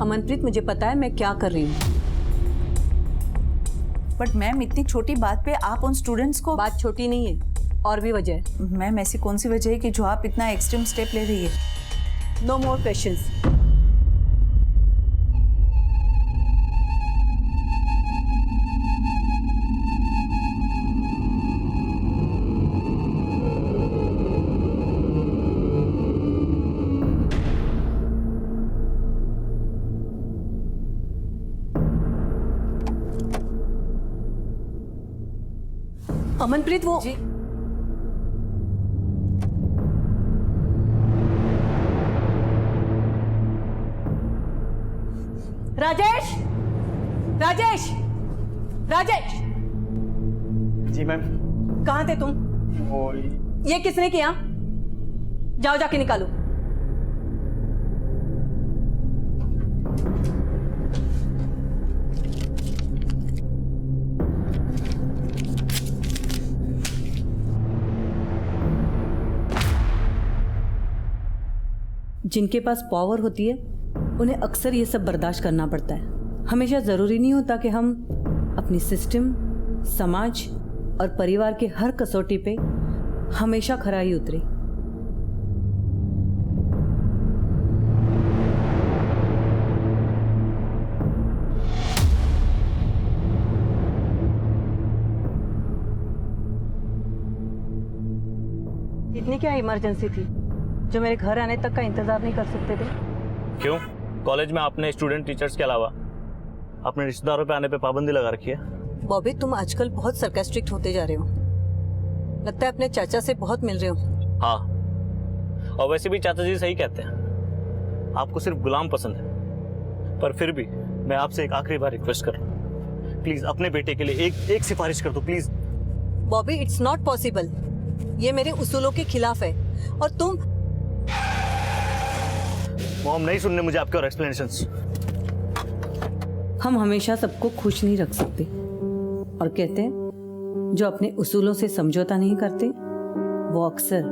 अमनप्रीत, मुझे पता है मैं क्या कर रही हूँ। बट मैम, इतनी छोटी बात पे आप उन स्टूडेंट्स को। बात छोटी नहीं है, और भी वजह है। मैम, ऐसी कौन सी वजह है कि जो आप इतना एक्सट्रीम स्टेप ले रही है? नो मोर क्वेश्चंस। अमनप्रीत, वो जी। राजेश, राजेश, राजेश। जी मैम। कहाँ थे तुम? ये किसने किया? जाओ जाके निकालो। जिनके पास पावर होती है उन्हें अक्सर ये सब बर्दाश्त करना पड़ता है। हमेशा ज़रूरी नहीं होता कि हम अपनी सिस्टम, समाज और परिवार के हर कसौटी पे हमेशा खरा ही उतरे। इतनी क्या इमरजेंसी थी जो मेरे घर आने तक का इंतजार नहीं कर सकते थे? क्यों? कॉलेज में आपने स्टूडेंट टीचर्स के अलावा अपने रिश्तेदारों पे आने पे पाबंदी लगा रखी है। बॉबी, तुम आजकल बहुत सरकास्टिक होते जा रहे हो। लगता है अपने चाचा से बहुत मिल रहे हो। हाँ, और वैसे भी चाचा जी सही कहते हैं, आपको सिर्फ गुलाम पसंद है। पर फिर भी मैं आपसे एक आखिरी बार रिक्वेस्ट कर रहा हूँ, प्लीज अपने बेटे के लिए एक सिफारिश कर दो please. Bobby, it's not possible. ये मेरे उसूलों के खिलाफ है और तुम। मॉम, नहीं सुनने मुझे आपके और एक्सप्लेनेशंस। हम हमेशा सबको खुश नहीं रख सकते, और कहते हैं जो अपने उसूलों से समझौता नहीं करते वो अक्सर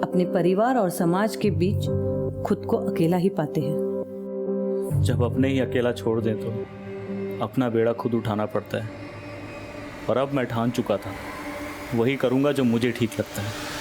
अपने परिवार और समाज के बीच खुद को अकेला ही पाते हैं। जब अपने ही अकेला छोड़ दें तो अपना बेड़ा खुद उठाना पड़ता है, और अब मैं ठान चुका था वही करूंगा जो मुझे ठीक लगता है।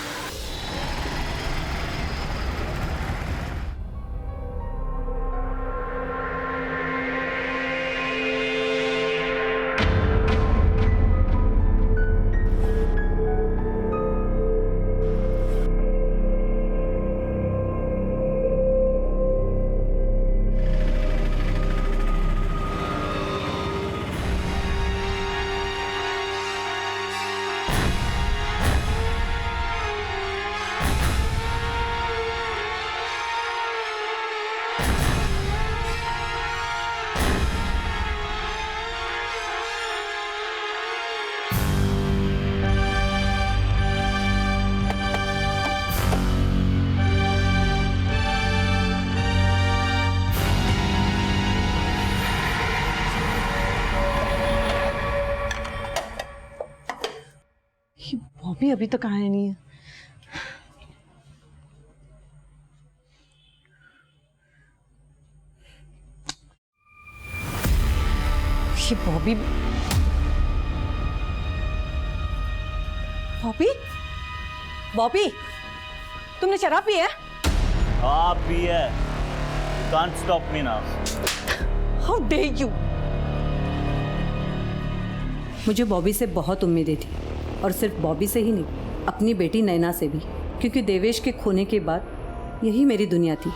बॉबी अभी तक आया नहीं है। ये बॉबी बॉबी बॉबी, तुमने शराब पी है? आप भी है। Can't stop me now. How dare you? मुझे बॉबी से बहुत उम्मीदें थी, और सिर्फ बॉबी से ही नहीं, अपनी बेटी नैना से भी, क्योंकि देवेश के खोने के बाद यही मेरी दुनिया थी।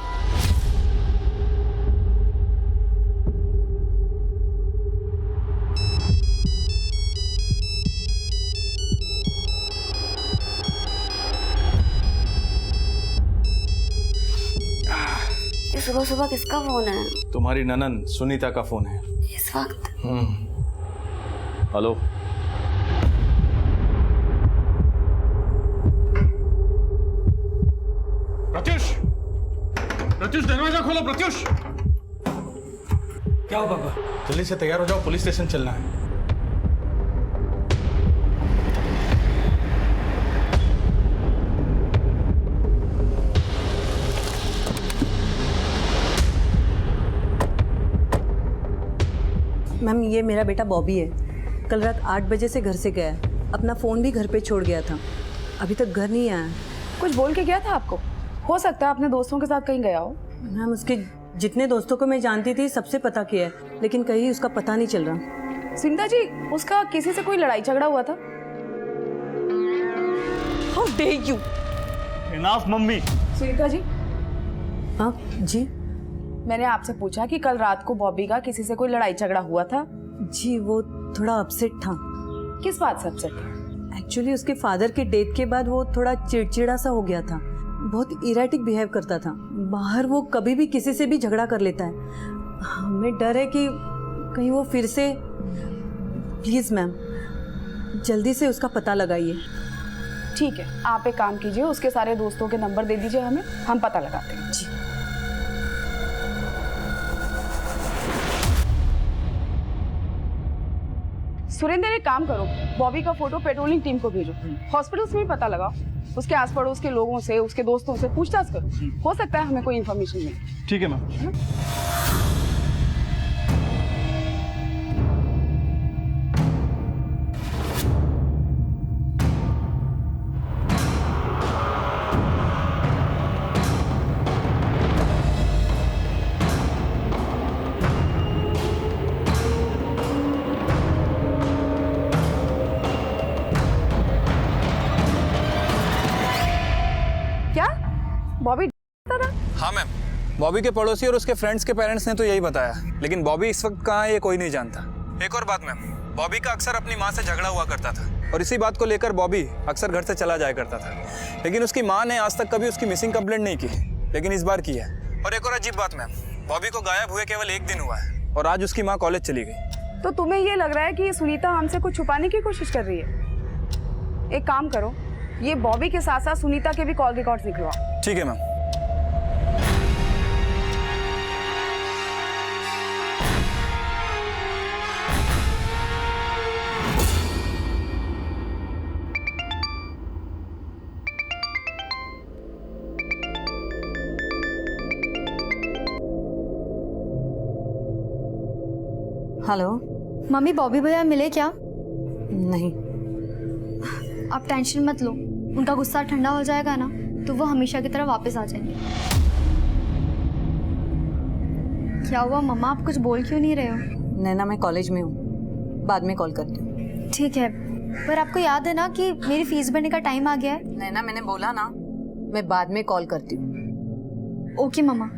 सुबह सुबह किसका फोन है? तुम्हारी ननन सुनीता का फोन है इस वक्त। हेलो। प्रत्युष, प्रत्युष दरवाजा खोलो। प्रत्युष, क्या हो पापा? जल्दी से तैयार हो जाओ, पुलिस स्टेशन चलना है। मैम ये मेरा बेटा बॉबी है। कल रात 8 बजे से घर से गया है। अपना फ़ोन भी घर पे छोड़ गया था। अभी तक घर नहीं आया। कुछ बोल के गया था आपको? हो सकता है अपने दोस्तों के साथ कहीं गया हो। मैम उसके जितने दोस्तों को मैं जानती थी सबसे पता किया है, लेकिन कहीं उसका पता नहीं चल रहा। सुनीता जी, उसका किसी से कोई लड़ाई झगड़ा हुआ था? How dare you. Enough mummy. Sunita ji, हाँ जी। मैंने आपसे पूछा कि कल रात को बॉबी का किसी से कोई लड़ाई झगड़ा हुआ था? जी वो थोड़ा अपसेट था। किस बात से अपसेट था? एक्चुअली उसके फादर के डेथ के बाद वो थोड़ा चिड़चिड़ा सा हो गया था। बहुत इरेटिक बिहेव करता था। बाहर वो कभी भी किसी से भी झगड़ा कर लेता है। हमें डर है कि कहीं वो फिर से। प्लीज़ मैम जल्दी से उसका पता लगाइए। ठीक है, आप एक काम कीजिए, उसके सारे दोस्तों के नंबर दे दीजिए हमें, हम पता लगाते हैं। जी। सुरेंद्र, एक काम करो, बॉबी का फोटो पेट्रोलिंग टीम को भेजो। हॉस्पिटल्स में भी पता लगाओ, उसके आस पड़ोस के लोगों से, उसके दोस्तों से पूछताछ करो। हो सकता है हमें कोई इन्फॉर्मेशन मिले। ठीक है मैम। क्या बॉबी था? हाँ मैम, बॉबी के पड़ोसी और उसके फ्रेंड्स के पेरेंट्स ने तो यही बताया, लेकिन बॉबी इस वक्त कहाँ है ये कोई नहीं जानता। एक और बात मैम, बॉबी का अक्सर अपनी माँ से झगड़ा हुआ करता था और इसी बात को लेकर बॉबी अक्सर घर से चला जाया करता था, लेकिन उसकी माँ ने आज तक कभी उसकी मिसिंग कंप्लेंट नहीं की, लेकिन इस बार की है। और एक और अजीब बात मैम, बॉबी को गायब हुए केवल 1 दिन हुआ है और आज उसकी माँ कॉलेज चली गई। तो तुम्हें ये लग रहा है कि सुनीता हमसे कुछ छुपाने की कोशिश कर रही है? एक काम करो, ये बॉबी के साथ साथ सुनीता के भी कॉल रिकॉर्ड्स निकलवाओ। ठीक है मैम। हेलो। मम्मी, बॉबी भैया मिले क्या? नहीं। आप टेंशन मत लो, उनका गुस्सा ठंडा हो जाएगा ना तो वो हमेशा की तरह वापस आ जाएंगे। क्या हुआ मम्मा, आप कुछ बोल क्यों नहीं रहे हो? नैना मैं कॉलेज में हूँ, बाद में कॉल करती हूँ। ठीक है, पर आपको याद है ना कि मेरी फीस भरने का टाइम आ गया है। नैना मैंने बोला ना, मैं बाद में कॉल करती हूँ। ओके मम्मा।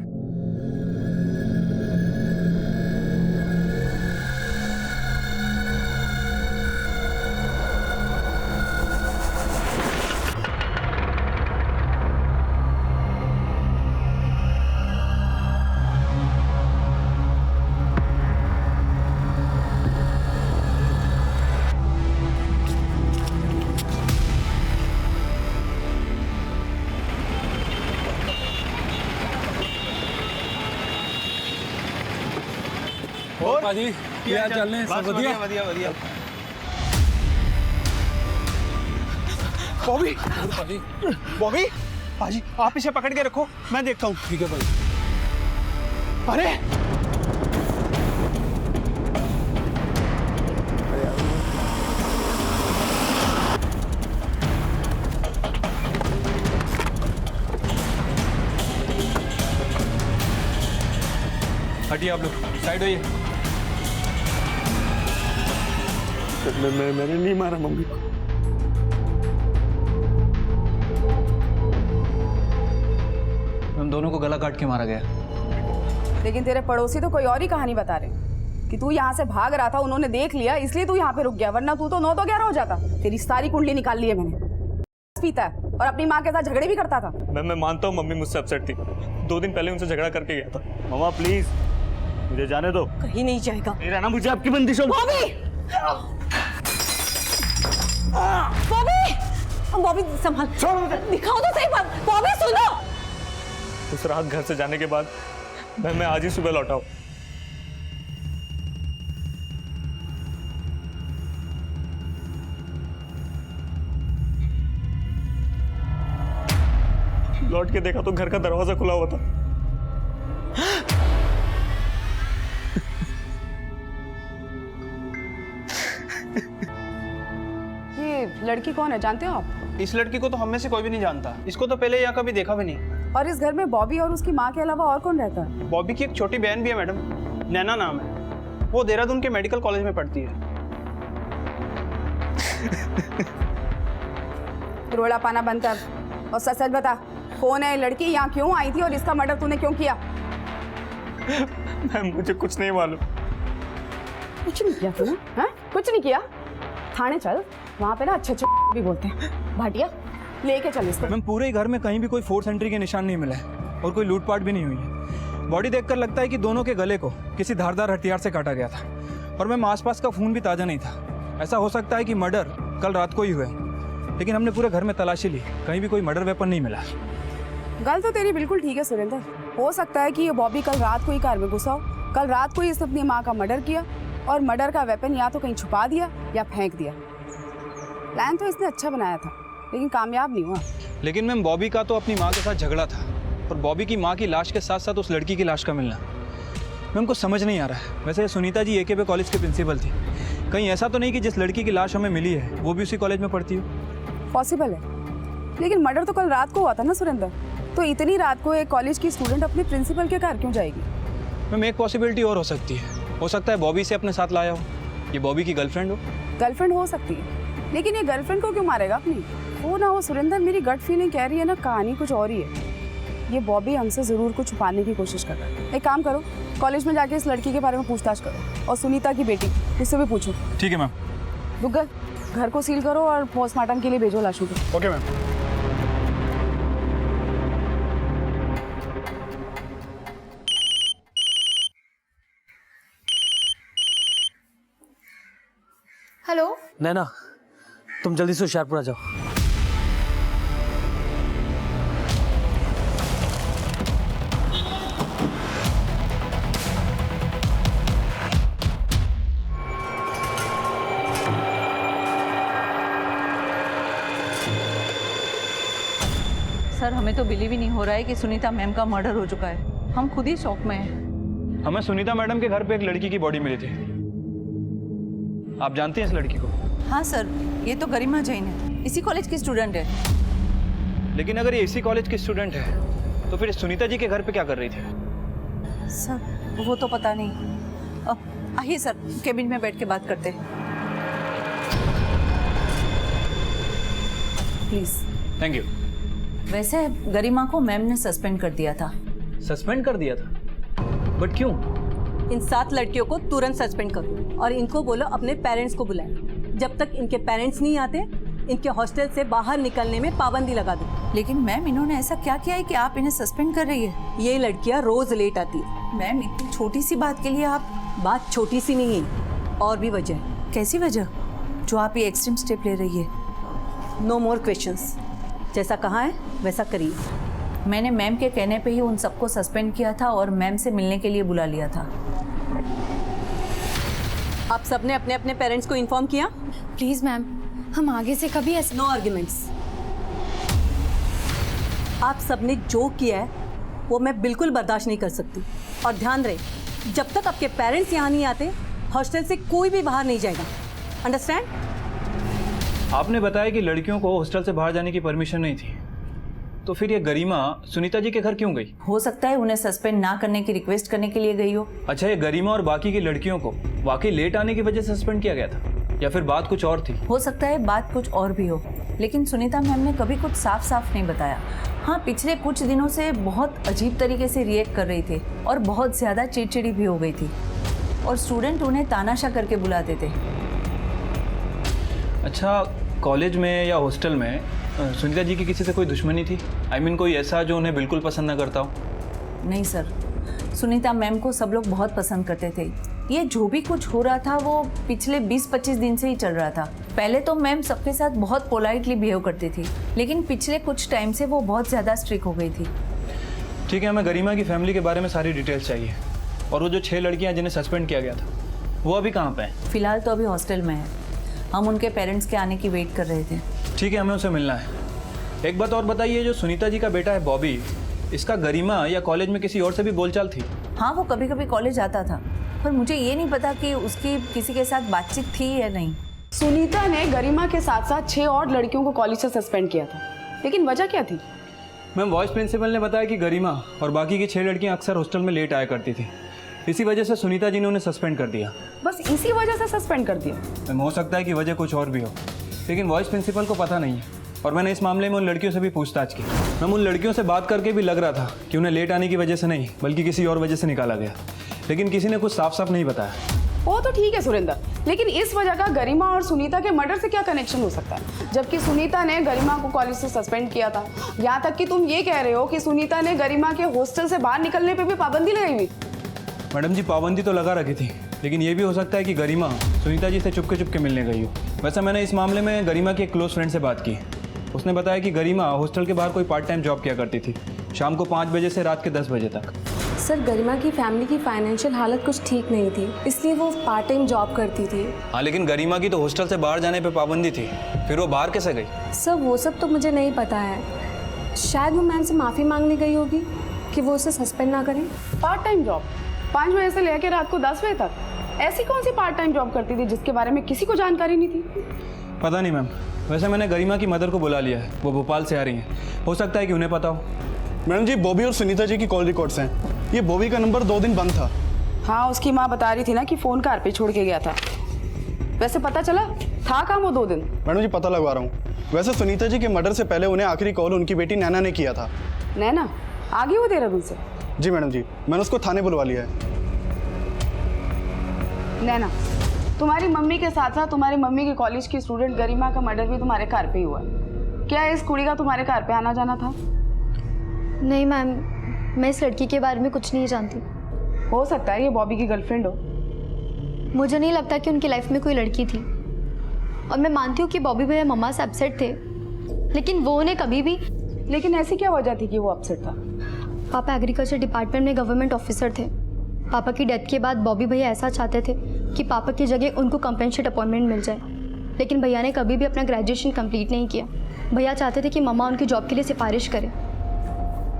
और पाजी क्या चल रहे हैं? सब बढ़िया बढ़िया बढ़िया। बॉबी, बॉबी पाजी आप इसे पकड़ के रखो, मैं देखता हूँ। ठीक है भाई। अरे हटिए आप लोग, साइड होइए। मैंने नहीं मारा मम्मी को। हम दोनों को गला काट के मारा गया। लेकिन तेरे पड़ोसी तो कोई और ही कहानी बता रहे कि तू यहाँ से भाग रहा था, उन्होंने देख लिया इसलिए तू यहाँ पे रुक गया, वरना तू तो 9 तो 11 हो जाता। तेरी सारी कुंडली निकाल ली है मैंने। पीता है और अपनी माँ के साथ झगड़े भी करता था। मैं मानता हूँ मम्मी मुझसे अपसेट थी, 2 दिन पहले उनसे झगड़ा करके गया था। मामा प्लीज मुझे जाने दो। कहीं नहीं जाएगा। नहीं रहना मुझे आपकी बंदिशों में। बॉबी संभाल, दिखाओ तो सही बात। बॉबी सुनो। उस रात घर से जाने के बाद मैं आज ही सुबह लौटा हूँ। लौट के देखा तो घर का दरवाजा खुला हुआ था। लड़की कौन है जानते हो आप? इस लड़की को तो हम में से कोई भी नहीं जानता, इसको तो पहले यहाँ कभी देखा भी नहीं। और इस घर में बॉबी और उसकी माँ के अलावा और कौन रहता है? बॉबी की एक छोटी बहन भी है मैडम, नैना नाम है, वो देहरादून के मेडिकल कॉलेज में पढ़ती है। रोड़ा पाना बंद कर और सच सच बता, कौन है लड़की, यहाँ क्यों आई थी और इसका मर्डर तूने क्यों किया? मैम मुझे कुछ नहीं मालूम। कुछ नहीं किया तूने? हाँ? कुछ नहीं किया? थाने चल, वहाँ पे ना अच्छे अच्छे भी बोलते हैं। भाटिया लेके चल इसको। मैम पूरे घर में कहीं भी कोई फोर्स एंट्री के निशान नहीं मिले और कोई लूटपाट भी नहीं हुई है। बॉडी देखकर लगता है कि दोनों के गले को किसी धारदार हथियार से काटा गया था। और मैम आसपास का खून भी ताज़ा नहीं था। ऐसा हो सकता है कि मर्डर कल रात को ही हुआ, लेकिन हमने पूरे घर में तलाशी ली, कहीं भी कोई मर्डर वेपन नहीं मिला। गल तो तेरी बिल्कुल ठीक है सुरेंद्र, हो सकता है कि ये बॉबी कल रात को ही कार में घुसा हो, कल रात को ही इसने अपनी माँ का मर्डर किया और मर्डर का वेपन या तो कहीं छुपा दिया या फेंक दिया। प्लान तो इसने अच्छा बनाया था लेकिन कामयाब नहीं हुआ। लेकिन मैम बॉबी का तो अपनी माँ के साथ झगड़ा था और बॉबी की माँ की लाश के साथ साथ उस लड़की की लाश का मिलना, मैम को समझ नहीं आ रहा है। वैसे सुनीता जी एकेपी कॉलेज के प्रिंसिपल थी, कहीं ऐसा तो नहीं कि जिस लड़की की लाश हमें मिली है वो भी उसी कॉलेज में पढ़ती हो? पॉसिबल है, लेकिन मर्डर तो कल रात को हुआ था ना सुरेंद्र, तो इतनी रात को एक कॉलेज की स्टूडेंट अपने प्रिंसिपल के घर क्यों जाएगी? मैम एक पॉसिबिलिटी और हो सकती है, हो सकता है बॉबी से अपने साथ लाया हो, ये बॉबी की गर्लफ्रेंड हो। गर्लफ्रेंड हो सकती है, लेकिन ये गर्लफ्रेंड को क्यों मारेगा अपनी? हो ना हो सुरेंद्र, मेरी गट फीलिंग कह रही है ना, कहानी कुछ और ही है। ये बॉबी हमसे ज़रूर कुछ छुपाने की कोशिश कर रहा है। एक काम करो, कॉलेज में जाके इस लड़की के बारे में पूछताछ करो और सुनीता की बेटी उससे भी पूछो। ठीक है मैम। दुग्गल घर को सील करो और पोस्टमार्टम के लिए भेजो लाशों को। Okay ma'am. हेलो। नैना तुम जल्दी से होशियारपुर आ जाओ। सर हमें तो बिलीव ही नहीं हो रहा है कि सुनीता मैम का मर्डर हो चुका है। हम खुद ही शॉक में हैं। हमें सुनीता मैडम के घर पे एक लड़की की बॉडी मिली थी। आप जानते हैं इस लड़की को? हाँ सर, ये तो गरिमा जैन है, इसी कॉलेज की स्टूडेंट है। लेकिन अगर ये इसी कॉलेज की स्टूडेंट है तो फिर सुनीता जी के घर पे क्या कर रही थी? सर वो तो पता नहीं। आइए सर, केबिन में बैठ के बात करते हैं। प्लीज़। Thank you. वैसे गरिमा को मैम ने सस्पेंड कर दिया था। सस्पेंड कर दिया था? बट क्यों? इन 7 लड़कियों को तुरंत सस्पेंड करो और इनको बोलो अपने पेरेंट्स को बुलाएं। जब तक इनके पेरेंट्स नहीं आते इनके हॉस्टल से बाहर निकलने में पाबंदी लगा दो। लेकिन मैम इन्होंने ऐसा क्या किया है कि आप इन्हें सस्पेंड कर रही है? ये लड़कियां रोज लेट आती है। मैम इतनी छोटी सी बात के लिए आप... बात छोटी सी नहीं है, और भी वजह है। कैसी वजह जो आप ये एक्सट्रीम स्टेप ले रही है? नो मोर क्वेश्चंस, जैसा कहा है वैसा करिए। मैंने मैम के कहने पे ही उन सबको सस्पेंड किया था और मैम से मिलने के लिए बुला लिया था। आप सबने अपने अपने पेरेंट्स को इन्फॉर्म किया? प्लीज़ मैम, हम आगे से कभी ऐसे... नो आर्ग्यूमेंट्स। आप सबने जो किया है वो मैं बिल्कुल बर्दाश्त नहीं कर सकती। और ध्यान रहे, जब तक आपके पेरेंट्स यहाँ नहीं आते हॉस्टल से कोई भी बाहर नहीं जाएगा। अंडरस्टैंड? आपने बताया कि लड़कियों को हॉस्टल से बाहर जाने की परमिशन नहीं थी, तो फिर ये गरिमा सुनीता जी के घर क्यों गई? हो सकता है उन्हें सस्पेंड ना करने की रिक्वेस्ट करने के लिए गई हो। अच्छा, ये गरिमा और बाकी की लड़कियों को वाकई लेट आने की वजह से सस्पेंड किया गया था या फिर बात कुछ और थी? हो सकता है बात कुछ और भी हो, लेकिन सुनीता मैम ने कभी कुछ साफ साफ नहीं बताया। हाँ, पिछले कुछ दिनों से बहुत अजीब तरीके से रिएक्ट कर रही थी और बहुत ज़्यादा चिड़चिड़ी भी हो गई थी और स्टूडेंट उन्हें तानाशाह करके बुलाते थे। अच्छा, कॉलेज में या हॉस्टल में सुनीता जी की किसी से कोई दुश्मनी थी? I mean, कोई ऐसा जो उन्हें बिल्कुल पसंद न करता हो? नहीं सर, सुनीता मैम को सब लोग बहुत पसंद करते थे। ये जो भी कुछ हो रहा था वो पिछले 20-25 दिन से ही चल रहा था। पहले तो मैम सबके साथ बहुत पोलाइटली बिहेव करती थी, लेकिन पिछले कुछ टाइम से वो बहुत ज़्यादा स्ट्रिक्ट हो गई थी। ठीक है, हमें गरिमा की फैमिली के बारे में सारी डिटेल्स चाहिए। और वो जो 6 लड़कियां जिन्हें सस्पेंड किया गया था वो अभी कहाँ पे हैं? फिलहाल तो अभी हॉस्टल में है। हम उनके पेरेंट्स के आने की वेट कर रहे थे। ठीक है, हमें उसे मिलना है। एक बात और बताइए, जो सुनीता जी का बेटा है बॉबी, इसका गरिमा या कॉलेज में किसी और से भी बोलचाल थी? हाँ, वो कभी कभी कॉलेज आता था, पर मुझे ये नहीं पता कि उसकी किसी के साथ बातचीत थी या नहीं। सुनीता ने गरिमा के साथ साथ 6 और लड़कियों को कॉलेज से सस्पेंड किया था, लेकिन वजह क्या थी? मैम, वाइस प्रिंसिपल ने बताया कि गरिमा और बाकी की 6 लड़कियां अक्सर हॉस्टल में लेट आया करती थी। इसी वजह से सुनीता जी ने उन्हें सस्पेंड कर दिया। बस इसी वजह से सस्पेंड कर दिया? मैम, हो सकता है कि वजह कुछ और भी हो, लेकिन वाइस प्रिंसिपल को पता नहीं है। और मैंने इस मामले में उन लड़कियों से भी पूछताछ की। मैम, उन लड़कियों से बात करके भी लग रहा था कि उन्हें लेट आने की वजह से नहीं बल्कि किसी और वजह से निकाला गया, लेकिन किसी ने कुछ साफ साफ नहीं बताया। वो तो ठीक है सुरेंद्र, लेकिन इस वजह का गरिमा और सुनीता के मर्डर से क्या कनेक्शन हो सकता है? जबकि सुनीता ने गरिमा को कॉलेज से सस्पेंड किया था। यहाँ तक कि तुम ये कह रहे हो कि सुनीता ने गरिमा के हॉस्टल से बाहर निकलने पे भी पाबंदी लगाई हुई। मैडम जी, पाबंदी तो लगा रखी थी, लेकिन ये भी हो सकता है कि गरिमा सुनीता जी से चुपके मिलने गई हो। वैसे मैंने इस मामले में गरिमा के एक क्लोज फ्रेंड से बात की। उसने बताया कि गरिमा हॉस्टल के बाहर कोई पार्ट टाइम जॉब किया करती थी, शाम को 5 बजे से रात के 10 बजे तक। सर, गरिमा की फैमिली की फाइनेंशियल हालत कुछ ठीक नहीं थी, इसलिए वो पार्ट टाइम जॉब करती थी। हाँ, लेकिन गरिमा की तो हॉस्टल से बाहर जाने पे पाबंदी थी, फिर वो बाहर कैसे गई? सर, वो सब तो मुझे नहीं पता है। शायद वो मैम से माफ़ी मांगने गई होगी कि वो उसे सस्पेंड ना करें। पार्ट टाइम जॉब 5 बजे से लेकर रात को 10 बजे तक? ऐसी कौन सी पार्ट टाइम जॉब करती थी जिसके बारे में किसी को जानकारी नहीं थी? पता नहीं मैम, वैसे मैंने गरिमा की मदर को बुला लिया है, वो भोपाल से आ रही हैं। हो सकता है कि उन्हें पता हो। मैडम जी, बॉबी और सुनीता जी की कॉल रिकॉर्ड्स हैं। ये बॉबी का नंबर 2 दिन बंद था। हाँ, उसकी माँ बता रही थी ना कि फ़ोन कार पे छोड़ के गया था। वैसे पता चला था कहाँ वो 2 दिन? मैडम जी, पता लगवा रहा हूँ। वैसे सुनीता जी के मर्डर से पहले उन्हें आखिरी कॉल उनकी बेटी नैना ने किया था। नैना आ गई वो देहरादून से? जी मैडम जी, मैंने उसको थाने बुलवा लिया है। नैना, तुम्हारी मम्मी के साथ साथ तुम्हारी मम्मी के कॉलेज की स्टूडेंट गरिमा का मर्डर भी तुम्हारे घर पे ही हुआ। क्या इस कुड़ी का तुम्हारे घर पे आना जाना था? नहीं मैम, मैं इस लड़की के बारे में कुछ नहीं जानती। हो सकता है ये बॉबी की गर्लफ्रेंड हो। मुझे नहीं लगता कि उनकी लाइफ में कोई लड़की थी। और मैं मानती हूँ कि बॉबी भैया मम्मा से अपसेट थे, लेकिन वो उन्हें कभी भी... लेकिन ऐसी क्या वजह थी कि वो अपसेट था? पापा एग्रीकल्चर डिपार्टमेंट में गवर्नमेंट ऑफिसर थे। पापा की डेथ के बाद बॉबी भैया ऐसा चाहते थे कि पापा की जगह उनको कंपेंसेट अपॉइंटमेंट मिल जाए, लेकिन भैया ने कभी भी अपना ग्रेजुएशन कंप्लीट नहीं किया। भैया चाहते थे कि मम्मा उनकी जॉब के लिए सिफारिश करें,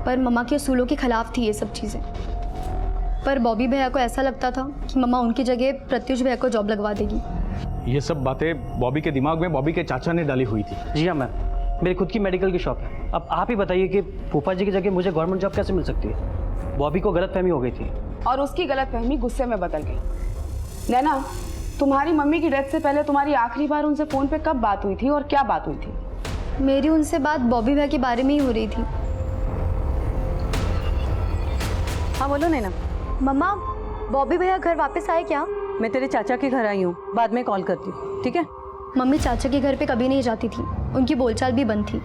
पर मम्मा के असूलों के खिलाफ थी ये सब चीज़ें। पर बॉबी भैया को ऐसा लगता था कि मम्मा उनकी जगह प्रत्युष भैया को जॉब लगवा देगी। ये सब बातें बॉबी के दिमाग में बॉबी के चाचा ने डाली हुई थी। जी हाँ मैम, मेरी खुद की मेडिकल की शॉप है। अब आप ही बताइए कि फूफा जी की जगह मुझे गवर्नमेंट जॉब कैसे मिल सकती है? बॉबी को गलतफहमी हो गई थी और उसकी गलतफहमी गुस्से में बदल गई। नैना, तुम्हारी मम्मी की डेथ से पहले तुम्हारी आखिरी बार उनसे फ़ोन पे कब बात हुई थी और क्या बात हुई थी? मेरी उनसे बात बॉबी भैया के बारे में ही हो रही थी। हाँ बोलो नैना। मम्मा, बॉबी भैया घर वापस आए क्या? मैं तेरे चाचा के घर आई हूँ, बाद में कॉल करती हूँ, ठीक है? मम्मी चाचा के घर पे कभी नहीं जाती थी, उनकी बोलचाल भी बंद थी।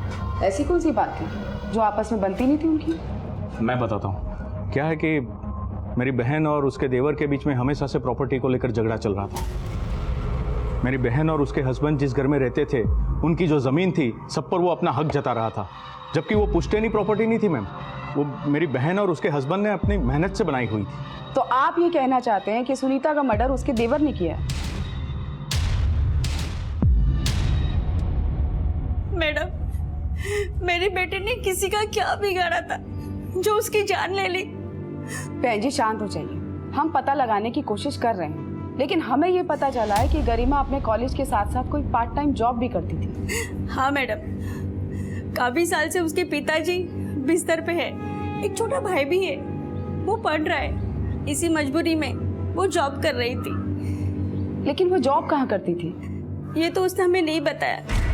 ऐसी कौन सी बात थी जो आपस में बनती नहीं थी उनकी? मैं बताता हूँ। क्या है कि मेरी बहन और उसके देवर के बीच में हमेशा से प्रॉपर्टी को लेकर झगड़ा चल रहा था। मेरी बहन और उसके हस्बैंड जिस घर में रहते थे, उनकी जो ज़मीन थी सब पर वो अपना हक जता रहा था, जबकि वो पुश्तैनी प्रॉपर्टी नहीं थी मैम। वो मेरी बहन और उसके हस्बैंड ने अपनी मेहनत से बनाई हुई थी। तो आप ये कहना चाहते हैं कि सुनीता का मर्डर उसके देवर ने किया? मैडम, मेरी बेटी ने किसी का क्या बिगाड़ा था जो उसकी जान ले ली? बहन जी, शांत हो जाइए। हम पता लगाने की कोशिश कर रहे हैं, लेकिन हमें ये पता चला है कि गरिमा अपने कॉलेज के साथ साथ कोई पार्ट टाइम जॉब भी करती थी। हाँ मैडम, काफी साल से उसके पिताजी बिस्तर पे है, एक छोटा भाई भी है, वो पढ़ रहा है। इसी मजबूरी में वो जॉब कर रही थी। लेकिन वो जॉब कहाँ करती थी? ये तो उसने हमें नहीं बताया।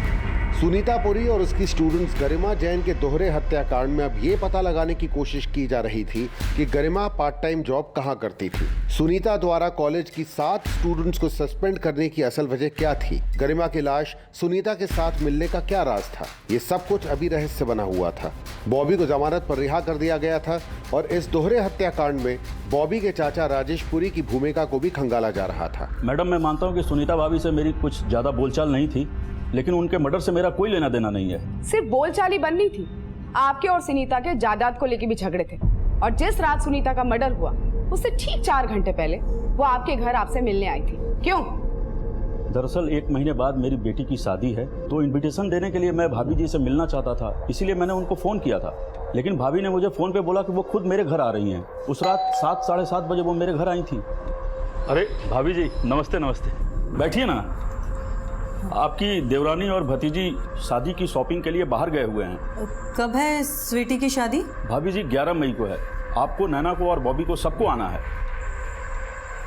सुनीता पुरी और उसकी स्टूडेंट्स गरिमा जैन के दोहरे हत्याकांड में अब ये पता लगाने की कोशिश की जा रही थी कि गरिमा पार्ट टाइम जॉब कहां करती थी। सुनीता द्वारा कॉलेज की 7 स्टूडेंट्स को सस्पेंड करने की असल वजह क्या थी? गरिमा की लाश सुनीता के साथ मिलने का क्या राज था? ये सब कुछ अभी रहस्य बना हुआ था। बॉबी को जमानत पर रिहा कर दिया गया था और इस दोहरे हत्याकांड में बॉबी के चाचा राजेश पुरी की भूमिका को भी खंगाला जा रहा था। मैडम, मैं मानता हूँ कि सुनीता भाभी से मेरी कुछ ज्यादा बोलचाल नहीं थी, लेकिन उनके मर्डर से मेरा कोई लेना देना नहीं है। सिर्फ बोलचाल ही बननी थी। आपके और सुनीता के जायदाद को लेकर भी झगड़े थे, और जिस रात सुनीता का मर्डर हुआ उससे ठीक 4 घंटे पहले वो आपके घर आपसे मिलने आई थी। क्यों? दरअसल 1 महीने बाद मेरी बेटी की शादी है, तो इनविटेशन देने के लिए मैं भाभी जी से मिलना चाहता था, इसीलिए मैंने उनको फ़ोन किया था। लेकिन भाभी ने मुझे फ़ोन पे बोला कि वो खुद मेरे घर आ रही हैं। उस रात 7 साढ़े 7 बजे वो मेरे घर आई थी। अरे भाभी जी, नमस्ते नमस्ते, बैठिए ना। आपकी देवरानी और भतीजी शादी की शॉपिंग के लिए बाहर गए हुए हैं। कब है स्वीटी की शादी? भाभी जी 11 मई को है। आपको, नैना को और बॉबी को सबको आना है।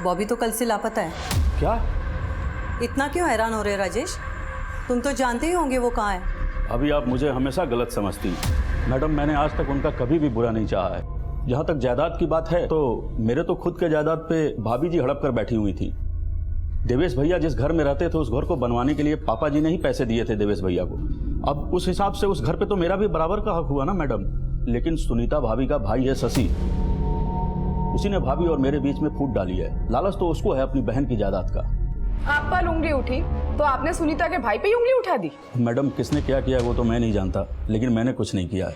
बॉबी तो कल से लापता है। क्या? इतना क्यों हैरान हो रहे राजेश? तुम तो जानते ही होंगे वो कहाँ है। अभी आप मुझे हमेशा गलत समझती हैं। मैडम, मैंने आज तक उनका कभी भी बुरा नहीं चाहा है। जहाँ तक जायदाद की बात है तो मेरे तो खुद के जायदाद पे भाभी जी हड़प कर बैठी हुई थी। देवेश भैया जिस घर में रहते थे उस घर को बनवाने के लिए पापा जी ने ही पैसे दिए थे देवेश भैया को। अब उस हिसाब से उस घर पे तो मेरा भी बराबर का हक हुआ ना मैडम। लेकिन सुनीता भाभी का भाई है शशि, उसी ने भाभी और मेरे बीच में फूट डाली है। लालच तो उसको है अपनी बहन की जायदाद का। आप पर उंगली उठी तो आपने सुनीता के भाई पे ही उंगली उठा दी। मैडम, किसने क्या किया वो तो मैं नहीं जानता, लेकिन मैंने कुछ नहीं किया है।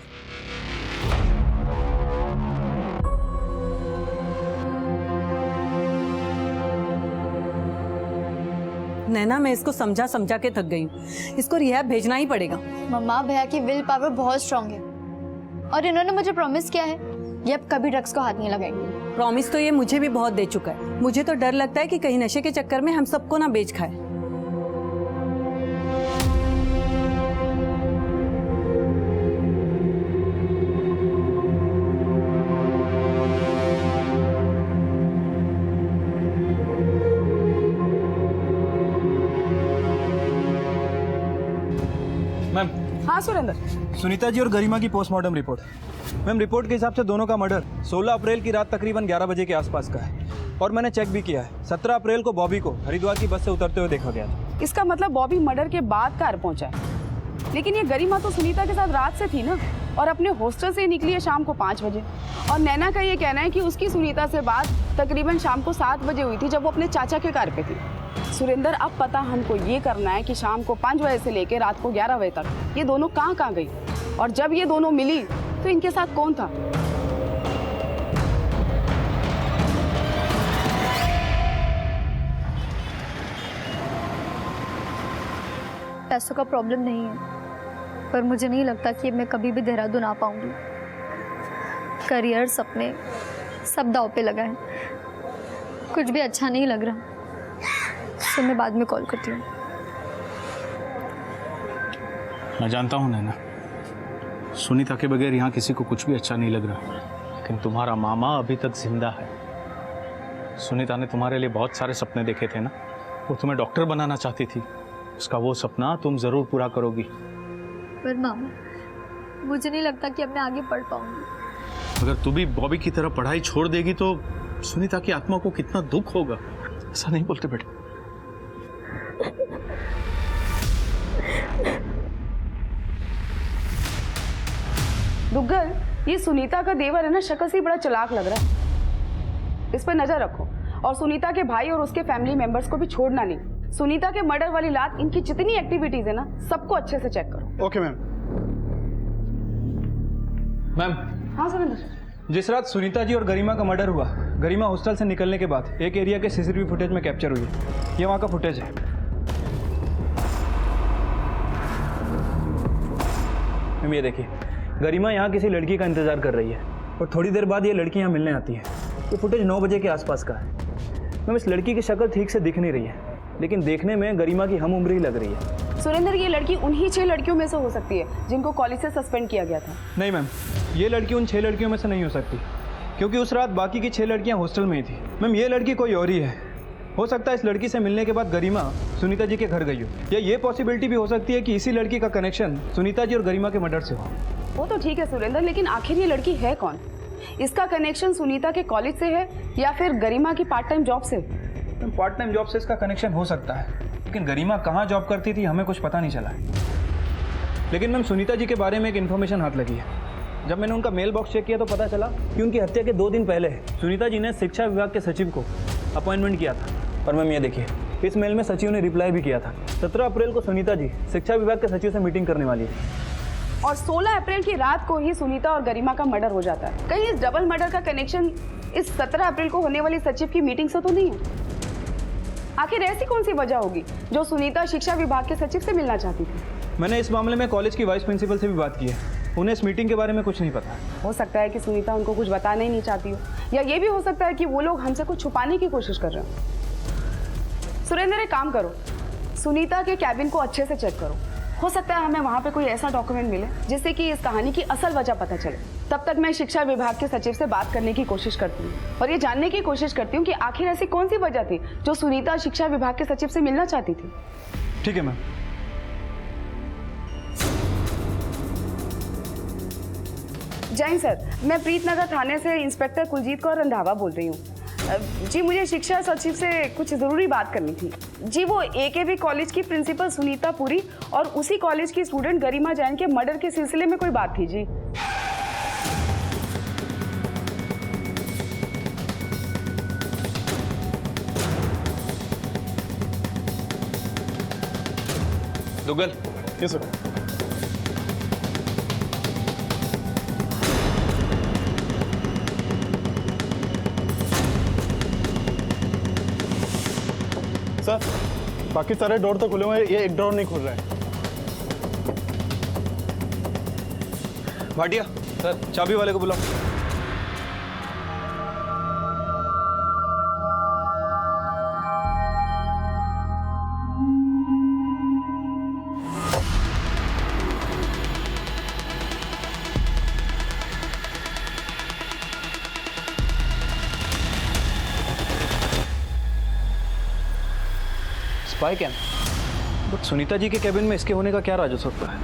नैना, मैं इसको समझा समझा के थक गई हूँ। इसको रिहैब भेजना ही पड़ेगा। मम्मा, भैया की विल पावर बहुत स्ट्रांग है और इन्होंने मुझे प्रॉमिस किया है ये अब कभी ड्रग्स को हाथ नहीं लगाएंगे। प्रॉमिस तो ये मुझे भी बहुत दे चुका है। मुझे तो डर लगता है कि कहीं नशे के चक्कर में हम सबको ना बेच खाए। मैम। हाँ सुरेंद्र। सुनीता जी और गरिमा की पोस्टमार्टम रिपोर्ट। मैम, रिपोर्ट के हिसाब से दोनों का मर्डर 16 अप्रैल की रात तकरीबन 11 बजे के आसपास का है और मैंने चेक भी किया है। 17 अप्रैल को बॉबी को हरिद्वार की बस से उतरते हुए देखा गया था। इसका मतलब बॉबी मर्डर के बाद कार पहुंचा है। लेकिन ये गरिमा तो सुनीता के साथ रात से थी ना, और अपने हॉस्टल से निकली है शाम को 5 बजे। और नैना का ये कहना है कि उसकी सुनीता से बात तकरीबन शाम को 7 बजे हुई थी जब वो अपने चाचा के कार पे थी। सुरेंद्र, अब पता हमको ये करना है कि शाम को 5 बजे से लेकर रात को 11 बजे तक ये दोनों कहाँ गई, और जब ये दोनों मिली तो इनके साथ कौन था। पैसों का प्रॉब्लम नहीं है, पर मुझे नहीं लगता कि मैं कभी भी देहरादून आ पाऊंगी। करियर, सपने सब दांव पे लगा है। कुछ भी अच्छा नहीं लग रहा। तो मैं बाद में कॉल करती हूँ। मैं जानता हूँ नैना, सुनीता के बगैर यहाँ किसी को कुछ भी अच्छा नहीं लग रहा, लेकिन तुम्हारा मामा अभी तक जिंदा है। सुनीता ने तुम्हारे लिए बहुत सारे सपने देखे थे ना। वो तुम्हें डॉक्टर बनाना चाहती थी। उसका वो सपना तुम जरूर पूरा करोगी। पर मामा, मुझे नहीं लगता कि अब मैं आगे पढ़ पाऊंगी। अगर तू भी बॉबी की तरह पढ़ाई छोड़ देगी तो सुनीता की आत्मा को कितना दुख होगा। ऐसा नहीं बोलते बेटे। दुग्गल, ये सुनीता का देवर है ना, शक्ल से बड़ा चालाक लग रहा है। इस पर नजर रखो और सुनीता के भाई और उसके फैमिली मेंबर्स को भी छोड़ना नहीं। सुनीता के मर्डर वाली रात इनकी जितनी एक्टिविटीज है ना, सबको अच्छे से चेक करो। Okay ma'am. मैम। हाँ सुरेंद्र। जिस रात सुनीता जी और गरिमा का मर्डर हुआ, गरिमा हॉस्टल से निकलने के बाद एक एरिया के सीसीटीवी फुटेज में कैप्चर हुई है। ये वहाँ का फुटेज है। मैम ये देखिए, गरिमा यहाँ किसी लड़की का इंतजार कर रही है और थोड़ी देर बाद ये लड़की यहाँ मिलने आती है। ये फुटेज 9 बजे के आसपास का है। मैम, इस लड़की की शक्ल ठीक से दिख नहीं रही है, लेकिन देखने में गरिमा की हम उम्र ही लग रही है। सुरेंद्र, ये लड़की उन्हीं 6 लड़कियों में से हो सकती है जिनको कॉलेज से सस्पेंड किया गया था। नहीं मैम, ये लड़की उन 6 लड़कियों में से नहीं हो सकती, क्योंकि उस रात बाकी की 6 लड़कियां हॉस्टल में ही थी। मैम, ये लड़की कोई और ही है। हो सकता है इस लड़की से मिलने के बाद गरिमा सुनीता जी के घर गई हो, या ये पॉसिबिलिटी भी हो सकती है कि इसी लड़की का कनेक्शन सुनीता जी और गरिमा के मर्डर से हो। वो तो ठीक है सुरेंद्र, लेकिन आखिर ये लड़की है कौन? इसका कनेक्शन सुनीता के कॉलेज से है या फिर गरिमा की पार्ट टाइम जॉब से? पार्ट टाइम जॉब से इसका कनेक्शन हो सकता है, लेकिन गरिमा कहाँ जॉब करती थी हमें कुछ पता नहीं चला। लेकिन मैम, सुनीता जी के बारे में एक इन्फॉर्मेशन हाथ लगी है। जब मैंने उनका मेल बॉक्स चेक किया तो पता चला कि उनकी हत्या के 2 दिन पहले सुनीता जी ने शिक्षा विभाग के सचिव को अपॉइंटमेंट किया था। और मैम ये देखिए, इस मेल में सचिव ने रिप्लाई भी किया था। 17 अप्रैल को सुनीता जी शिक्षा विभाग के सचिव से मीटिंग करने वाली है और 16 अप्रैल की रात को ही सुनीता और गरिमा का मर्डर हो जाता है। कहीं इस डबल मर्डर का कनेक्शन इस 17 अप्रैल को होने वाली सचिव की मीटिंग से तो नहीं है? आखिर ऐसी कौन सी वजह होगी जो सुनीता शिक्षा विभाग के सचिव से मिलना चाहती थी? मैंने इस मामले में कॉलेज की वाइस प्रिंसिपल से भी बात की है। उन्हें इस मीटिंग के बारे में कुछ नहीं पता। हो सकता है कि सुनीता उनको कुछ बताना ही नहीं चाहती हो, या ये भी हो सकता है कि वो लोग हमसे कुछ छुपाने की कोशिश कर रहे हो। सुरेंद्र, एक काम करो, सुनीता के कैबिन को अच्छे से चेक करो। हो सकता है हमें वहाँ पे कोई ऐसा डॉक्यूमेंट मिले जिससे कि इस कहानी की असल वजह पता चले। तब तक मैं शिक्षा विभाग के सचिव से बात करने की कोशिश करती हूँ और ये जानने की कोशिश करती हूँ कि आखिर ऐसी कौन सी वजह थी जो सुनीता शिक्षा विभाग के सचिव से मिलना चाहती थी। ठीक है मैम। जैन सर, मैं प्रीतनगर थाने से इंस्पेक्टर कुलजीत कौर रंधावा बोल रही हूँ। जी, मुझे शिक्षा सचिव से कुछ ज़रूरी बात करनी थी। जी, वो AKB कॉलेज की प्रिंसिपल सुनीता पुरी और उसी कॉलेज की स्टूडेंट गरिमा जैन के मर्डर के सिलसिले में कोई बात थी जी। दुग्गल। Yes sir. सर, बाकी सारे डोर तो खुले हुए हैं, ये एक डोर नहीं खुल रहा है। भाटिया सर, चाबी वाले को बुलाओ। Spy cam? But Sunita ji के कैबिन में इसके होने का क्या राज हो सकता है?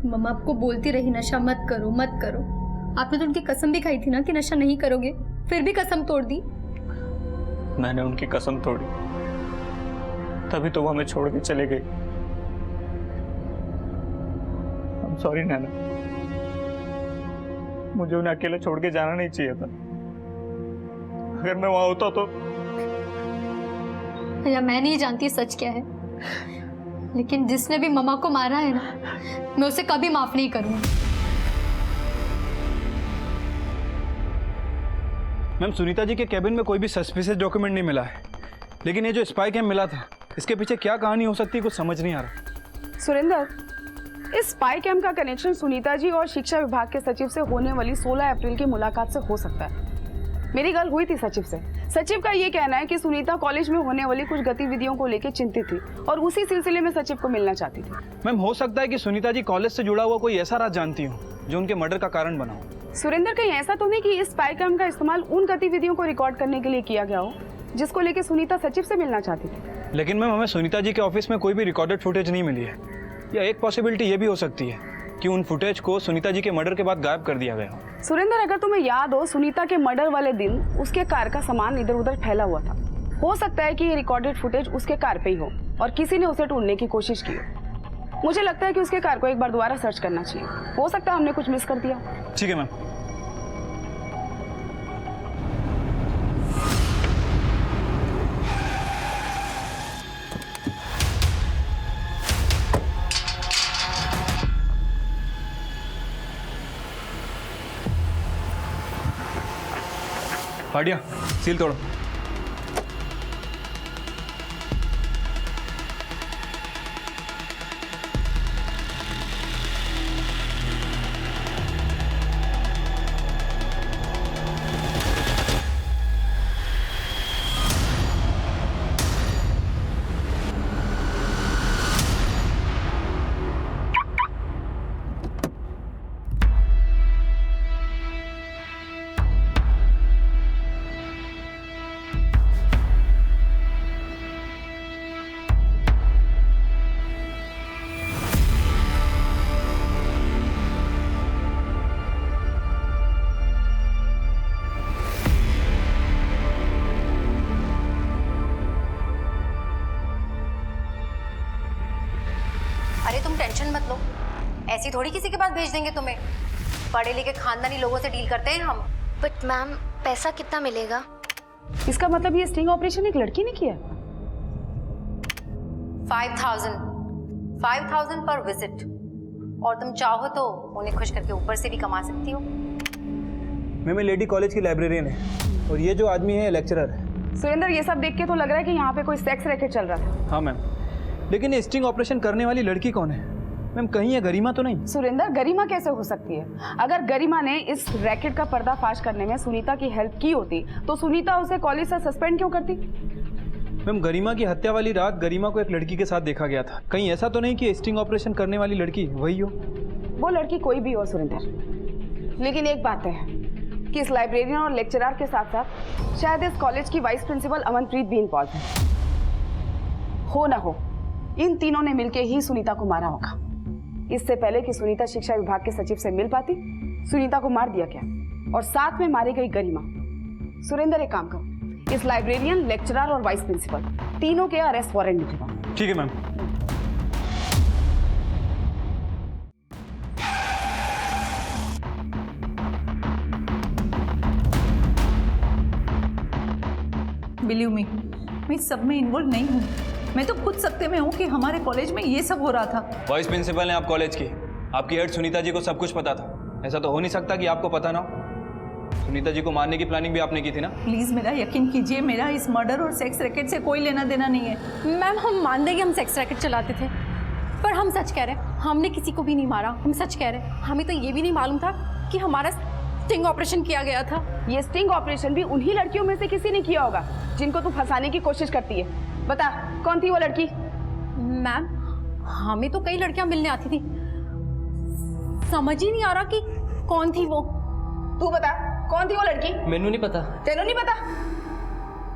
मम्मा आपको बोलती रही नशा मत करो मत करो। आपने तो उनकी कसम भी खाई थी ना कि नशा नहीं करोगे, फिर भी कसम तोड़ दी। मैंने उनकी कसम तोड़ी, तभी तो वो हमें छोड़ के चले गए। I'm sorry नैना, मुझे उन्हें अकेले छोड़ के जाना नहीं चाहिए था। अगर मैं वहां होता तो। भैया, मैं नहीं जानती सच क्या है, लेकिन जिसने भी मम्मा को मारा है ना, मैं उसे कभी माफ नहीं करूंगी। मैम, सुनीता जी के कैबिन में कोई भी सस्पिशियस डॉक्यूमेंट नहीं मिला है, लेकिन ये जो स्पाई कैम मिला था, इसके पीछे क्या कहानी हो सकती है कुछ समझ नहीं आ रहा। सुरेंदर, इस स्पाई कैम का कनेक्शन सुनीता जी और शिक्षा विभाग के सचिव से होने वाली 16 अप्रैल की मुलाकात से हो सकता है। मेरी गल हुई थी सचिव से। सचिव का ये कहना है कि सुनीता कॉलेज में होने वाली कुछ गतिविधियों को लेकर चिंतित थी और उसी सिलसिले में सचिव को मिलना चाहती थी। मैम, हो सकता है कि सुनीता जी कॉलेज से जुड़ा हुआ कोई ऐसा राज जानती हो जो उनके मर्डर का कारण बना हो। सुरेंदर, कहीं ऐसा तो नहीं कि इस स्पाई कैम का इस्तेमाल उन गतिविधियों को रिकॉर्ड करने के लिए किया गया हो जिसको लेकर सुनीता सचिव से मिलना चाहती थी? लेकिन मैम, हमें सुनीता जी के ऑफिस में कोई भी रिकॉर्डेड फुटेज नहीं मिली है। या एक पॉसिबिलिटी ये भी हो सकती है कि उन फुटेज को सुनीता जी के मर्डर के बाद गायब कर दिया गया हो। सुरेंदर, अगर तुम्हें याद हो, सुनीता के मर्डर वाले दिन उसके कार का सामान इधर उधर फैला हुआ था। हो सकता है कि ये रिकॉर्डेड फुटेज उसके कार पे ही हो और किसी ने उसे ढूंढने की कोशिश की हो। मुझे लगता है कि उसके कार को एक बार दोबारा सर्च करना चाहिए। हो सकता है हमने कुछ मिस कर दिया। ठीक है मैम। भाटिया, सील तोड़ो। अरे तुम टेंशन मत लो, ऐसी थोड़ी किसी के पास भेज देंगे तुम्हें। पढ़े लिखे खानदानी लोगों से डील करते हैं हम। बट मैम, पैसा कितना मिलेगा? इसका मतलब ये स्टिंग ऑपरेशन एक लड़की ने किया? 5,000 पर विजिट। और तुम चाहो तो उन्हें खुश करके ऊपर से भी कमा सकती हो। मैम ये लेडी कॉलेज की लाइब्रेरियन है और ये जो आदमी है लेक्चरर है। सुरेंद्र, ये सब देख के तो लग रहा है कि यहाँ पे कोई सेक्स रैकेट चल रहा था। हाँ मैम, लेकिन ये स्टिंग ऑपरेशन करने वाली लड़की कौन है मैम? कहीं ये गरिमा तो नहीं? सुरेंद्र, गरिमा कैसे हो सकती है? अगर गरिमा ने इस रैकेट का पर्दाफाश करने में सुनीता की हेल्प की होती तो सुनीता उसे कॉलेज से सस्पेंड क्यों करती? मैम गरिमा की हत्या वाली रात गरिमा को एक लड़की के साथ देखा गया था। कहीं ऐसा तो नहीं कि स्टिंग ऑपरेशन करने वाली लड़की वही हो? वो लड़की कोई भी हो सुरेंद्र, लेकिन एक बात है कि इस लाइब्रेरियन और लेक्चरर के साथ साथ शायद इस कॉलेज की वाइस प्रिंसिपल अमनप्रीत भी इन्वॉल्व है। हो ना हो, इन तीनों ने मिलकर ही सुनीता को मारा होगा। इससे पहले कि सुनीता शिक्षा विभाग के सचिव से मिल पाती, सुनीता को मार दिया गया और साथ में मारी गई गरिमा। सुरेंद्र, एक काम करो, इस लाइब्रेरियन, लेक्चरर और वाइस प्रिंसिपल तीनों के अरेस्ट वारंट निकलवाओ। ठीक है मैम। बिलीव मी, मैं इस सब में इन्वॉल्व नहीं हूँ। मैं तो खुद सकते में हूँ कि हमारे कॉलेज में ये सब हो रहा था। वाइस प्रिंसिपल हैं आप कॉलेज की, आपकी हेड सुनीता जी को सब कुछ पता था। ऐसा तो हो नहीं सकता कि आपको पता ना हो। सुनीता जी को मारने की प्लानिंग भी आपने की थी ना? प्लीज मेरा यकीन कीजिए, मेरा इस मर्डर और सेक्स रैकेट से कोई लेना देना नहीं है। मैम, हम मान देंगे हम सेक्स रैकेट चलाते थे, पर हम सच कह रहे हैं, हमने किसी को भी नहीं मारा। हम सच कह रहे हैं, हमें तो ये भी नहीं मालूम था कि हमारा स्टिंग ऑपरेशन किया गया था। ये स्टिंग ऑपरेशन भी उन्हीं लड़कियों में से किसी ने किया होगा जिनको तू फंसाने की कोशिश करती है। बता, कौन थी वो लड़की? मैम, हमें तो कई लड़कियां मिलने आती थी, समझ ही नहीं आ रहा कि कौन थी वो। तू बता, कौन थी वो लड़की? मैनू नहीं पता। तेनू नहीं पता?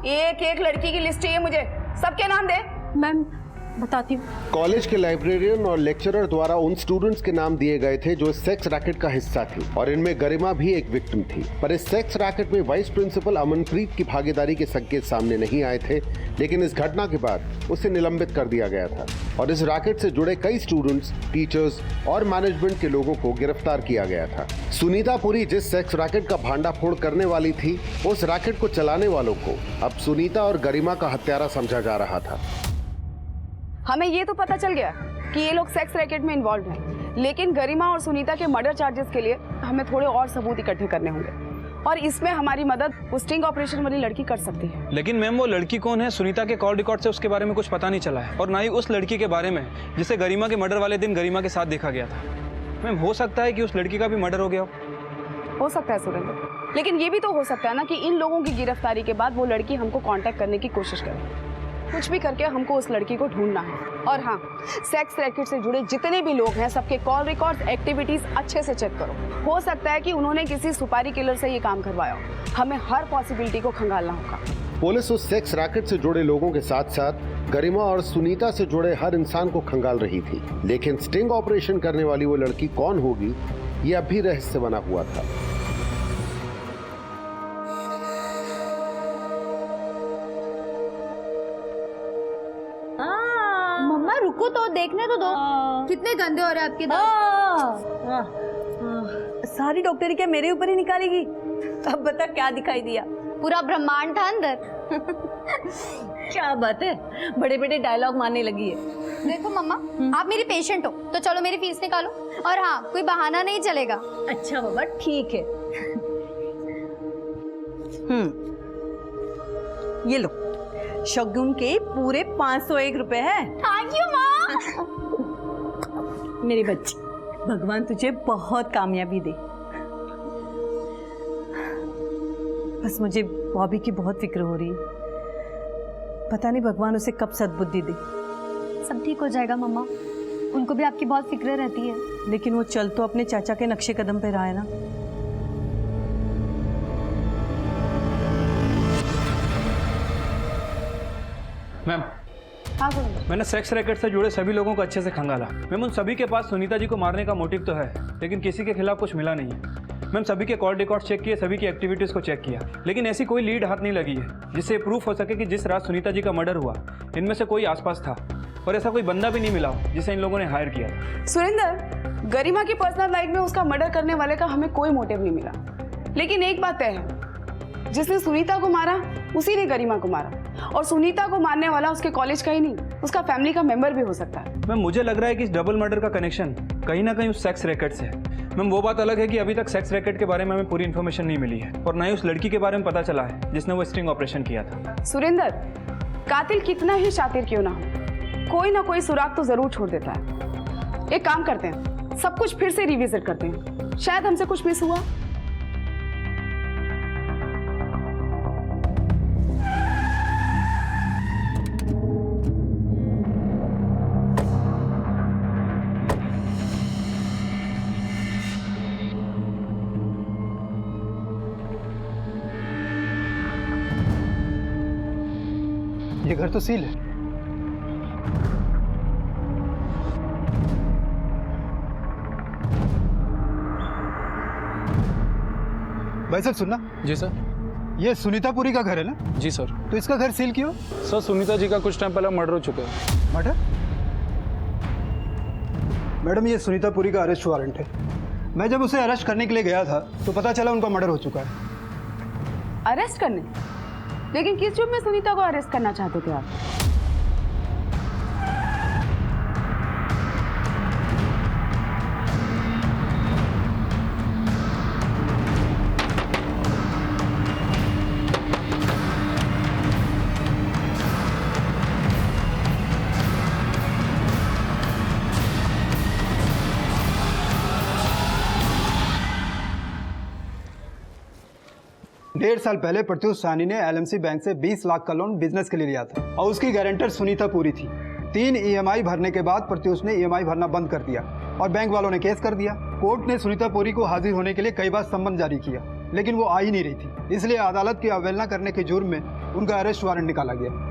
एक एक लड़की की लिस्ट चाहिए मुझे, सबके नाम दे। मैम, बताती हूँ। कॉलेज के लाइब्रेरियन और लेक्चरर द्वारा उन स्टूडेंट्स के नाम दिए गए थे जो इस सेक्स रैकेट का हिस्सा थी और इनमें गरिमा भी एक विक्टिम थी। पर इस सेक्स रैकेट में वाइस प्रिंसिपल अमनप्रीत की भागीदारी के संकेत सामने नहीं आए थे, लेकिन इस घटना के बाद उसे निलंबित कर दिया गया था और इस रैकेट से जुड़े कई स्टूडेंट्स, टीचर्स और मैनेजमेंट के लोगों को गिरफ्तार किया गया था। सुनीता पुरी जिस सेक्स रैकेट का भांडाफोड़ करने वाली थी, उस रैकेट को चलाने वालों को अब सुनीता और गरिमा का हत्यारा समझा जा रहा था। हमें ये तो पता चल गया कि ये लोग सेक्स रैकेट में इन्वॉल्व हैं, लेकिन गरिमा और सुनीता के मर्डर चार्जेस के लिए हमें थोड़े और सबूत इकट्ठे करने होंगे और इसमें हमारी मदद उस स्टिंग ऑपरेशन वाली लड़की कर सकती है। लेकिन मैम, वो लड़की कौन है? सुनीता के कॉल रिकॉर्ड से उसके बारे में कुछ पता नहीं चला है और ना ही उस लड़की के बारे में जिसे गरिमा के मर्डर वाले दिन गरिमा के साथ देखा गया था। मैम, हो सकता है कि उस लड़की का भी मर्डर हो गया हो सकता है सुरेंद्र, लेकिन ये भी तो हो सकता है ना कि इन लोगों की गिरफ्तारी के बाद वो लड़की हमको कांटेक्ट करने की कोशिश करे। कुछ भी करके हमको उस लड़की को ढूंढना है। और हाँ, सेक्स रैकेट से जुड़े जितने भी लोग हैं, सबके कॉल रिकॉर्ड्स, एक्टिविटीज अच्छे से चेक करो। हो सकता है कि उन्होंने किसी सुपारी किलर से ये काम करवाया हो। हमें हर पॉसिबिलिटी को खंगालना होगा। पुलिस उस सेक्स रैकेट से जुड़े लोगों के साथ साथ गरिमा और सुनीता से जुड़े हर इंसान को खंगाल रही थी, लेकिन स्टिंग ऑपरेशन करने वाली वो लड़की कौन होगी, ये अब भी रहस्य बना हुआ था। मम्मा रुको तो, देखने तो दो कितने गंदे हो रहे हैं आपके दांत। सारी डॉक्टरी क्या मेरे ऊपर ही निकालेगी? अब बता, क्या दिखाई दिया? पूरा ब्रह्मांड था अंदर। क्या बात है, बड़े बड़े डायलॉग मारने लगी है। देखो मम्मा, आप मेरी पेशेंट हो तो चलो मेरी फीस निकालो, और हाँ, कोई बहाना नहीं चलेगा। अच्छा बाबा, ठीक है। ये लो, शगुन के पूरे 501 रुपए है। थैंक यू माँ। मेरी बच्ची, भगवान तुझे बहुत कामयाबी दे। बस मुझे बॉबी की बहुत फिक्र हो रही है। पता नहीं भगवान उसे कब सद्बुद्धि दे। सब ठीक हो जाएगा मम्मा, उनको भी आपकी बहुत फिक्र रहती है। लेकिन वो चल तो अपने चाचा के नक्शे कदम पे रहा है ना। मैम, हाँ, मैंने सेक्स रैकेट से जुड़े सभी लोगों को अच्छे से खंगाला। मैम, उन सभी के पास सुनीता जी को मारने का मोटिव तो है, लेकिन किसी के खिलाफ कुछ मिला नहीं है। मैम, सभी के कॉल रिकॉर्ड चेक किए, सभी की एक्टिविटीज़ को चेक किया, लेकिन ऐसी कोई लीड हाथ नहीं लगी है जिससे प्रूफ हो सके कि जिस रात सुनीता जी का मर्डर हुआ, इनमें से कोई आसपास था और ऐसा कोई बंदा भी नहीं मिला जिसे इन लोगों ने हायर किया। सुरेंद्र, गरिमा की पर्सनल लाइफ में उसका मर्डर करने वाले का हमें कोई मोटिव नहीं मिला, लेकिन एक बात तय है, जिसने सुनीता को मारा उसी ने गरिमा को मारा, और सुनीता को मारने वाला उसके कॉलेज का ही नहीं, उसका फैमिली का मेंबर भी हो सकता है। मैम, मुझे लग रहा है कि इस डबल मर्डर का कनेक्शन कहीं ना कहीं उस सेक्स रैकेट से है। मैम वो बात अलग है कि अभी तक सेक्स रैकेट के बारे में हमें पूरी इन्फॉर्मेशन नहीं मिली है और ना ही उस लड़की के बारे में पता चला है जिसने वो स्टिंग ऑपरेशन किया था। सुरेंद्र, कातिल कितना ही शातिर क्यों ना हो, कोई ना कोई सुराग तो जरूर छोड़ देता है। एक काम करते हैं, सब कुछ फिर से रिविजिट करते हैं, शायद हमसे कुछ मिस हुआ। ये घर तो सील है। भाई साहब सुनना। जी सर। ये सुनीतापुरी का घर है ना? जी सर। तो इसका घर सील क्यों? सर सुनीता जी का कुछ टाइम पहले मर्डर हो चुका है। मर्डर? मैडम ये सुनीतापुरी का अरेस्ट वारंट है। मैं जब उसे अरेस्ट करने के लिए गया था तो पता चला उनका मर्डर हो चुका है। अरेस्ट करने? लेकिन किस जुर्म में सुनीता को अरेस्ट करना चाहते थे आप? डेढ़ साल पहले प्रत्युष साहनी ने एलएमसी बैंक से 20 लाख का लोन बिजनेस के लिए लिया था और उसकी गारंटर सुनीतापुरी थी। 3 ईएमआई भरने के बाद प्रत्युष ने ईएमआई भरना बंद कर दिया और बैंक वालों ने केस कर दिया। कोर्ट ने सुनीतापुरी को हाजिर होने के लिए कई बार सम्मन जारी किया लेकिन वो आ ही नहीं रही थी, इसलिए अदालत की अवहेलना करने के जुर्म में उनका अरेस्ट वारंट निकाला गया।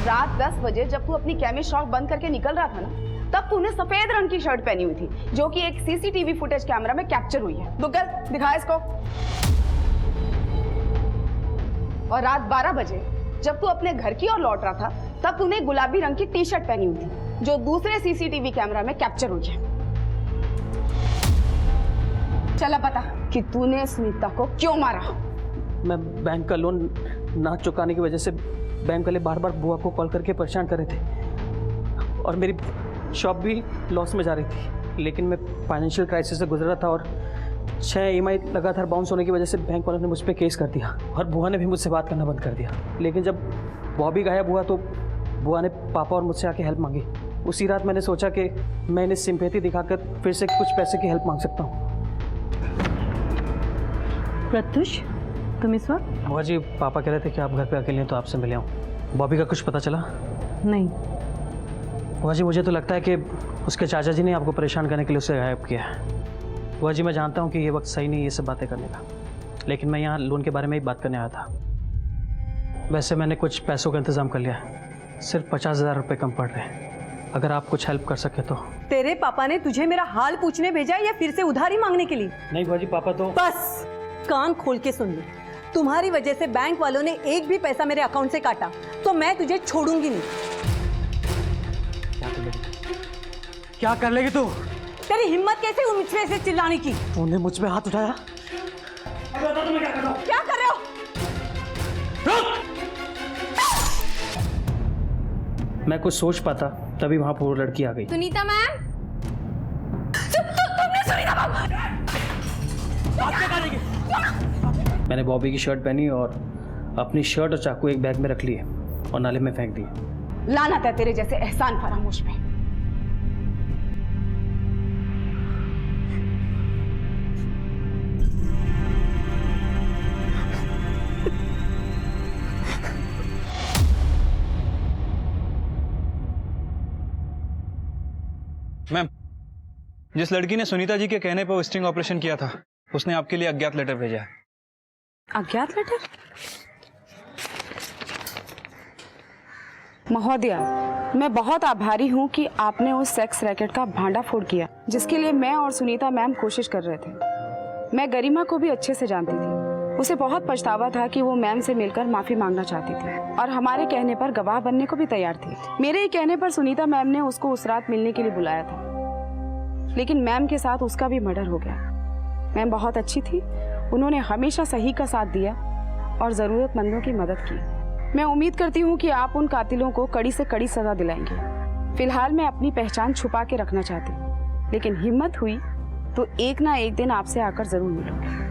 रात 10 बजे जब तू अपनी केमिस्ट शॉप बंद करके निकल रहा था ना, तब तूने सफेद रंग की शर्ट पहनी हुई थी जो कि एक सीसीटीवी फुटेज कैमरा में कैप्चर हुई है। दुग्गल दिखा इसको। और रात 12 बजे जब तू अपने घर की ओर लौट रहा था तब तूने गुलाबी रंग की टी शर्ट पहनी हुई थी जो दूसरे सीसीटीवी कैमरा में कैप्चर हुई है। चला पता कि तूने सुनीता को क्यों मारा? मैं बैंक का लोन ना चुकाने की वजह से बैंक वाले बार बार बुआ को कॉल करके परेशान कर रहे थे और मेरी शॉप भी लॉस में जा रही थी, लेकिन मैं फाइनेंशियल क्राइसिस से गुजर रहा था और 6 ईएमआई लगातार बाउंस होने की वजह से बैंक वालों ने मुझ पर केस कर दिया और बुआ ने भी मुझसे बात करना बंद कर दिया। लेकिन जब बॉबी गायब हुआ तो बुआ ने पापा और मुझसे आके हेल्प मांगी। उसी रात मैंने सोचा कि मैं इन्हें सिंपैथी दिखाकर फिर से कुछ पैसे की हेल्प मांग सकता हूँ। प्रत्युष, तुम इस वक्त? बुआ जी, पापा कह रहे थे कि आप घर पे अकेले हैं तो आपसे मिले हूँ। बॉबी का कुछ पता चला? नहीं। बुआ जी, मुझे तो लगता है कि उसके चाचा जी ने आपको परेशान करने के लिए उसे गायब किया है। बुआ जी, मैं जानता हूँ कि ये वक्त सही नहीं ये सब बातें करने का, लेकिन मैं यहाँ लोन के बारे में ही बात करने आया था। वैसे मैंने कुछ पैसों का इंतज़ाम कर लिया है, सिर्फ 50,000 रुपये कम पड़ रहे हैं। अगर आप कुछ हेल्प कर सके तो। तेरे पापा ने तुझे मेरा हाल पूछने भेजा या फिर से उधारी मांगने के लिए? नहीं बुआ जी, पापा तो। बस कान खोल के सुन ले, तुम्हारी वजह से बैंक वालों ने एक भी पैसा मेरे अकाउंट से काटा तो मैं तुझे छोड़ूंगी नहीं। क्या कर लेगी तू? तेरी हिम्मत कैसे हुई मुझसे ऐसे चिल्लाने की? तूने मुझ पे हाथ उठाया? क्या कर रहे हो? मैं कुछ सोच पाता तभी वहां पर वो लड़की आ गई। सुनीता मैम, मैंने बॉबी की शर्ट पहनी और अपनी शर्ट और चाकू एक बैग में रख लिए और नाले में फेंक दिए। लानत है तेरे जैसे एहसान फरामोश पे। मैम, जिस लड़की ने सुनीता जी के कहने पर वो स्टिंग ऑपरेशन किया था उसने आपके लिए अज्ञात लेटर भेजा है। अज्ञात लेटर? महोदया, मैं बहुत आभारी हूँ कि आपने उस सेक्स रैकेट का भांडाफोड़ किया जिसके लिए मैं और सुनीता मैम कोशिश कर रहे थे। मैं गरिमा को भी अच्छे से जानती थी, उसे बहुत पछतावा था कि वो मैम से मिलकर माफी मांगना चाहती थी और हमारे कहने पर गवाह बनने को भी तैयार थी। मेरे ही कहने पर सुनीता मैम ने उसको उस रात मिलने के लिए बुलाया था, लेकिन मैम के साथ उसका भी मर्डर हो गया। मैम बहुत अच्छी थी, उन्होंने हमेशा सही का साथ दिया और ज़रूरतमंदों की मदद की। मैं उम्मीद करती हूँ कि आप उन कातिलों को कड़ी से कड़ी सजा दिलाएंगे। फिलहाल मैं अपनी पहचान छुपा के रखना चाहती हूँ, लेकिन हिम्मत हुई तो एक ना एक दिन आपसे आकर जरूर मिलूंगी।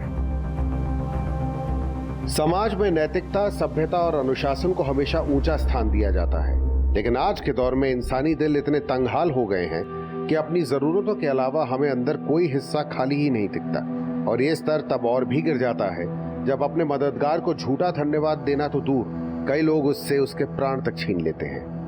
समाज में नैतिकता, सभ्यता और अनुशासन को हमेशा ऊंचा स्थान दिया जाता है, लेकिन आज के दौर में इंसानी दिल इतने तंगहाल हो गए हैं कि अपनी जरूरतों के अलावा हमें अंदर कोई हिस्सा खाली ही नहीं दिखता। और ये स्तर तब और भी गिर जाता है जब अपने मददगार को झूठा धन्यवाद देना तो दूर, कई लोग उससे उसके प्राण तक छीन लेते हैं।